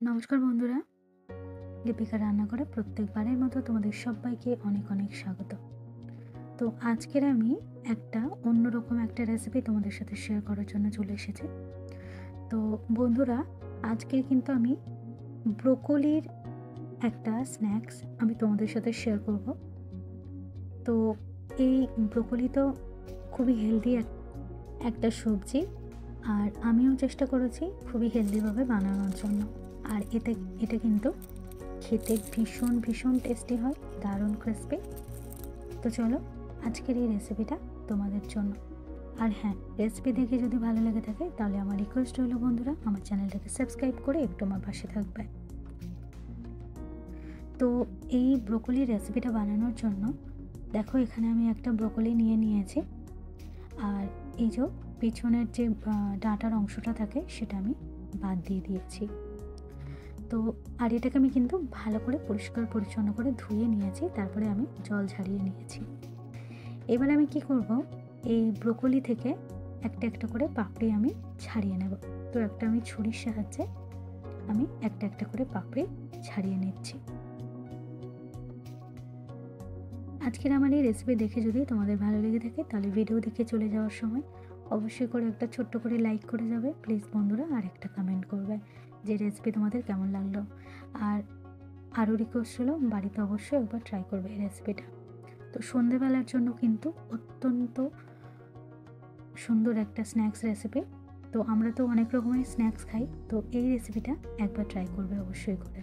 নমস্কার বন্ধুরা, লিপিকা রান্নাঘরে প্রত্যেকবারের মতো তোমাদের সবাইকে অনেক অনেক স্বাগত। তো আজকের আমি একটা অন্যরকম একটা রেসিপি তোমাদের সাথে শেয়ার করার জন্য চলে এসেছি। তো বন্ধুরা, আজকে কিন্তু আমি ব্রোকলির একটা স্ন্যাক্স আমি তোমাদের সাথে শেয়ার করব। তো এই ব্রোকলি তো খুবই হেলদি একটা সবজি, আর আমিও চেষ্টা করেছি খুবই হেলদিভাবে বানানোর জন্য। আর এটা কিন্তু খেতে ভীষণ ভীষণ টেস্টি হয়, দারুণ ক্রিস্পি। তো চলো আজকের এই রেসিপিটা তোমাদের জন্য। আর হ্যাঁ, রেসিপি দেখে যদি ভালো লেগে থাকে তাহলে আমার রিকোয়েস্ট হলো বন্ধুরা, আমার চ্যানেলটাকে সাবস্ক্রাইব করে একটু আমার পাশে থাকবে। তো এই ব্রোকলির রেসিপিটা বানানোর জন্য দেখো, এখানে আমি একটা ব্রোকলি নিয়েছি। আর এই যে পিছনের যে ডাঁটার অংশটা থাকে সেটা আমি বাদ দিয়ে দিয়েছি। তো আর এটাকে আমি কিন্তু ভালো করে পরিষ্কার পরিচ্ছন্ন করে ধুয়ে নিয়েছি, তারপরে আমি জল ঝারিয়ে নিয়েছি। এবার আমি কি করব, এই ব্রোকলি থেকে একটা একটা করে পাপড়ি আমি ছাড়িয়ে নেব। তো একটা আমি ছুরির সাহায্যে আমি একটা একটা করে পাপড়ি ছাড়িয়ে নিচ্ছি। আজকের আমার এই রেসিপি দেখে যদি তোমাদের ভালো লেগে থাকে তাহলে ভিডিও দেখে চলে যাওয়ার সময় অবশ্যই করে একটা ছোট্ট করে লাইক করে যাবে প্লিজ বন্ধুরা, আর একটা কমেন্ট করবে যে রেসিপি তোমাদের কেমন লাগলো। আর আরও রিকোয়েস্ট হলো, বাড়িতে অবশ্যই একবার ট্রাই করবে এই রেসিপিটা। তো সন্ধেবেলার জন্য কিন্তু অত্যন্ত সুন্দর একটা স্ন্যাক্স রেসিপি। তো আমরা তো অনেক রকমের স্ন্যাক্স খাই, তো এই রেসিপিটা একবার ট্রাই করবে অবশ্যই করে।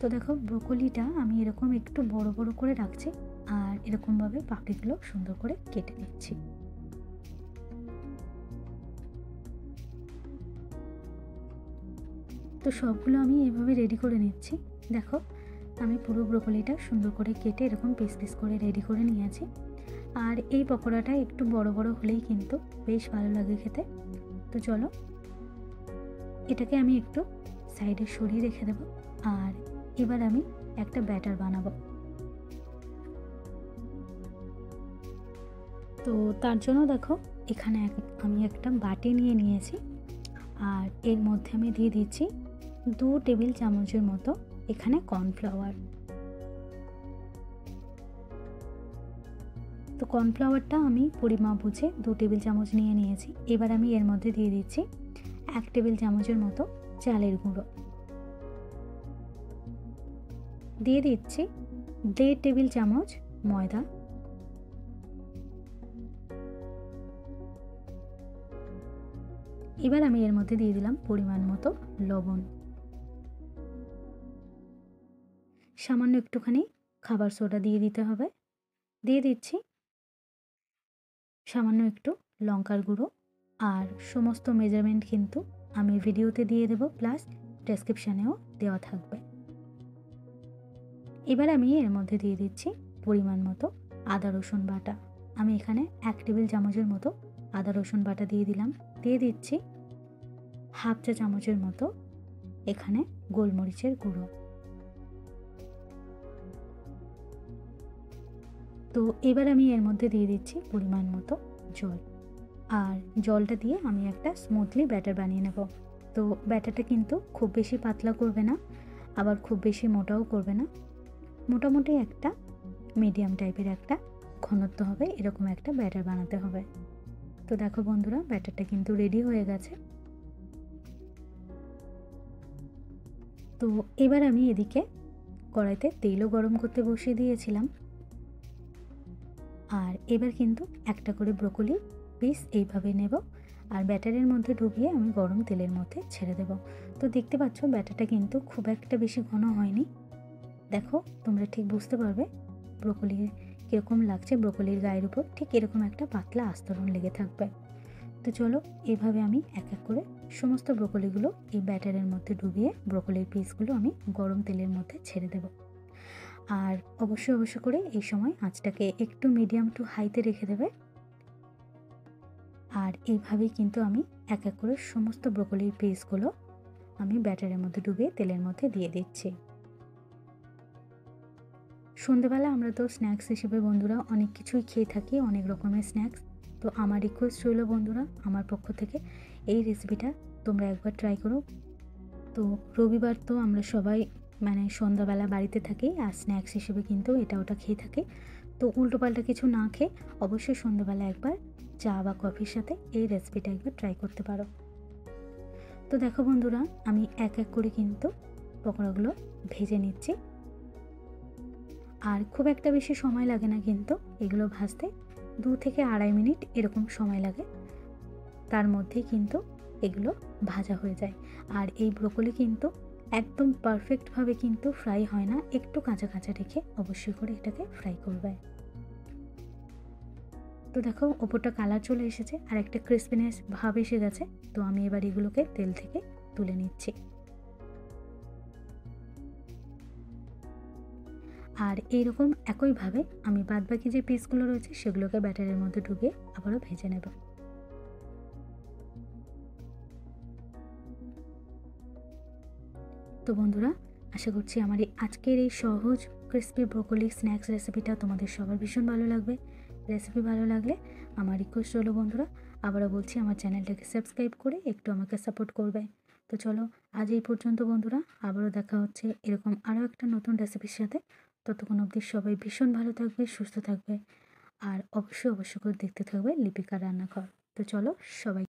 তো দেখো, ব্রোকলিটা আমি এরকম একটু বড় বড় করে রাখছি, আর এরকমভাবে পাপড়িগুলো সুন্দর করে কেটে নিচ্ছি। তো সবগুলো আমি এভাবে রেডি করে নিচ্ছি। দেখো, আমি পুরো ব্রোকলিটা সুন্দর করে কেটে এরকম পিস পিস করে রেডি করে নিয়েছি। আর এই পকোড়াটা একটু বড় বড় হলেই কিন্তু বেশ ভালো লাগে খেতে। তো চলো এটাকে আমি একটু সাইডে সরিয়ে রেখে দেবো। আর এবার আমি একটা ব্যাটার বানাবো। তো তার জন্য দেখো, এখানে আমি একটা বাটি নিয়েছি। আর এর মধ্যে আমি দিয়ে দিচ্ছি 2 টেবিল চামচের মতো এখানে কর্নফ্লাওয়ার। তো কর্নফ্লাওয়ারটা আমি পরিমাপ বুঝে 2 টেবিল চামচ নিয়েছি। এবার আমি এর মধ্যে দিয়ে দিচ্ছি 1 টেবিল চামচের মতো চালের গুঁড়ো, দিয়ে দিচ্ছি 1.5 টেবিল চামচ ময়দা, এবার আমি এর মধ্যে দিয়ে দিলাম পরিমাণ মতো লবণ, সামান্য একটুখানি খাবার সোডা দিয়ে দিতে হবে, দিয়ে দিচ্ছি সামান্য একটু লঙ্কার গুঁড়ো। আর সমস্ত মেজারমেন্ট কিন্তু আমি ভিডিওতে দিয়ে দেব, প্লাস ডেসক্রিপশানেও দেওয়া থাকবে। এবার আমি এর মধ্যে দিয়ে দিচ্ছি পরিমাণ মতো আদা রসুন বাটা। আমি এখানে 1 টেবিল চামচের মতো আদা রসুন বাটা দিয়ে দিলাম। দিয়ে দিচ্ছি হাফ চা চামচের মতো এখানে গোলমরিচের গুঁড়ো। তো এবার আমি এর মধ্যে দিয়ে দিচ্ছি পরিমাণ মতো জল। আর জলটা দিয়ে আমি একটা স্মুথলি ব্যাটার বানিয়ে নেব। তো ব্যাটারটা কিন্তু খুব বেশি পাতলা করবে না, আবার খুব বেশি মোটাও করবে না, মোটামুটি একটা মিডিয়াম টাইপের একটা ঘনত্ব হবে, এরকম একটা ব্যাটার বানাতে হবে। তো দেখো বন্ধুরা, ব্যাটারটা কিন্তু রেডি হয়ে গেছে। তো এবার আমি এদিকে কড়াইতে তেলও গরম করতে বসিয়ে দিয়েছিলাম। আর এবার কিন্তু একটা করে ব্রোকলি পিস এইভাবে নেব, আর ব্যাটারের মধ্যে ডুবিয়ে আমি গরম তেলের মধ্যে ছেড়ে দেব। তো দেখতে পাচ্ছ ব্যাটারটা কিন্তু খুব একটা বেশি ঘন হয়নি। দেখো, তোমরা ঠিক বুঝতে পারবে ব্রোকলির কীরকম লাগছে, ব্রোকলির গায়ের উপর ঠিক এরকম একটা পাতলা আস্তরণ লেগে থাকবে। তো চলো এভাবে আমি এক এক করে সমস্ত ব্রোকলিগুলো এই ব্যাটারের মধ্যে ডুবিয়ে ব্রোকলির পিসগুলো আমি গরম তেলের মধ্যে ছেড়ে দেব। আর অবশ্যই করে এই সময় আঁচটাকে একটু মিডিয়াম টু হাইতে রেখে দেবে। আর এইভাবেই কিন্তু আমি এক এক করে সমস্ত ব্রোকলির পিসগুলো আমি ব্যাটারের মধ্যে ডুবিয়ে তেলের মধ্যে দিয়ে দিচ্ছি। সন্ধেবেলা আমরা তো স্ন্যাক্স হিসেবে বন্ধুরা অনেক কিছুই খেয়ে থাকি, অনেক রকমের স্ন্যাক্স। তো আমার রিকোয়েস্ট রইল বন্ধুরা, আমার পক্ষ থেকে এই রেসিপিটা তোমরা একবার ট্রাই করো। তো রবিবার তো আমরা সবাই মানে সন্ধ্যাবেলা বাড়িতে থাকি, আর স্ন্যাক্স হিসেবে কিন্তু এটা ওটা খেয়ে থাকি। তো উল্টোপাল্টা কিছু না খেয়ে অবশ্যই সন্ধ্যাবেলা একবার চা বা কফির সাথে এই রেসিপিটা একবার ট্রাই করতে পারো। তো দেখো বন্ধুরা, আমি এক এক করে কিন্তু পকোড়াগুলো ভেজে নিচ্ছি। আর খুব একটা বেশি সময় লাগে না কিন্তু এগুলো ভাজতে, 2 থেকে আড়াই মিনিট এরকম সময় লাগে। তার মধ্যেই কিন্তু এগুলো ভাজা হয়ে যায়। আর এই ব্রোকলি কিন্তু একদম পারফেক্টভাবে কিন্তু ফ্রাই হয় না, একটু কাঁচা কাঁচা রেখে অবশ্যই করে এটাকে ফ্রাই করবে। তো দেখো ওপরটা কালার চলে এসেছে আর একটা ক্রিসপিনেস ভাব এসে গেছে। তো আমি এবার এগুলোকে তেল থেকে তুলে নিচ্ছি। আর এইরকম একইভাবে আমি বাদবাকি যে পিসগুলো রয়েছে সেগুলোকে ব্যাটারের মধ্যে ঢুকিয়ে আবারও ভেজে নেব। তো বন্ধুরা, আশা করছি আমার এই আজকের এই সহজ ক্রিসপি ব্রোকলি স্ন্যাক্স রেসিপিটা তোমাদের সবার ভীষণ ভালো লাগবে। রেসিপি ভালো লাগলে আমার রিকোয়েস্ট হলো বন্ধুরা, আবারও বলছি আমার চ্যানেলটাকে সাবস্ক্রাইব করে একটু আমাকে সাপোর্ট করবে। তো চলো আজ এই পর্যন্ত বন্ধুরা, আবারও দেখা হচ্ছে এরকম আরও একটা নতুন রেসিপির সাথে। ততক্ষণ অবধি সবাই ভীষণ ভালো থাকবে, সুস্থ থাকবে, আর অবশ্যই করে দেখতে থাকবে লিপিকার রান্নাঘর। তো চলো সবাই